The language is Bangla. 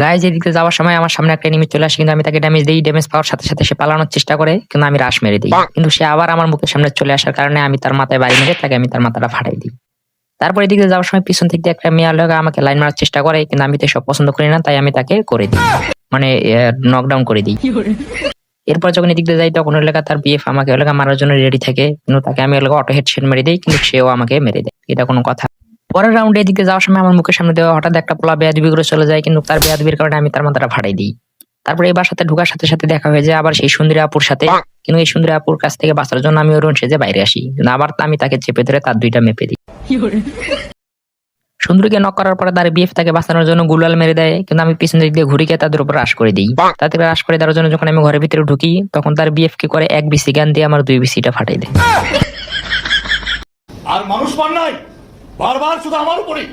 গাইজ এদিকে যাওয়ার সময় আমার সামনে একটা এনিমি চলে আসে, কিন্তু আমি তাকে ড্যামেজ দিই। ড্যামেজ পাওয়ার সাথে সাথে সে পালানোর চেষ্টা করে, কিন্তু আমি রাশ মেরে দিই। কিন্তু সে আবার আমার মুখের সামনে চলে আসার কারণে আমি তার মাথায় বাড়ি মেরে তাকে আমি তার মাথাটা ফাটাই দিই। তারপর এদিকে যাওয়ার সময় পিছন থেকে একটা মেয়ার লোক আমাকে লাইন মারার চেষ্টা করে, কিন্তু আমি তো এসব পছন্দ করি না, তাই আমি তাকে করে দিই, মানে নকডাউন করে দিই। এরপর যখন এদিক দিয়ে যাই তখন এলাকা তার বিএফ আমাকে এলাকা মারার জন্য রেডি থাকে, কিন্তু তাকে আমি এলাকা অটো হেডশট মেরে দিই, কিন্তু সেও আমাকে মেরে দেয়। এটা কোনো কথা? পরের রাউন্ডে এদিকে যাওয়ার সময় আমার মুখের সামনে দেওয়া হঠাৎ একটা পোলা বেয়াদবি করে চলে যায়, কিন্তু তার বেয়াদবির কারণে আমি তার মাথাটা ফাটাই দিই। তারপরে এই বাসাতে ঢোকার সাথে সাথে দেখা হয়ে যায় আবার সেই সুন্দরী আপুর সাথে, কিন্তু এই সুন্দরী আপুর কাছ থেকে বাঁচার জন্য আমি ওর সেজে বাইরে আসি, কিন্তু আবার আমি তাকে চেপে ধরে তার দুইটা মেপে দিই। সুন্দরীকে নক করার পরে তার বিএফ তাকে বাঁচানোর জন্য গুলাল মেরে দেয়, কিন্তু আমি পিছন দিক দিয়ে ঘুরে গিয়ে তাদের উপর রাশ করে দিই। তাদের রাশ করে দেওয়ার জন্য যখন আমি ঘরের ভিতরে ঢুকি তখন তার বিএফ কি করে এক বিসি গান দিয়ে আমার 2 বিসিটা ফাটাই দেয়। আর মানুষ পার নাই, বারবার শুধু আমার উপরে।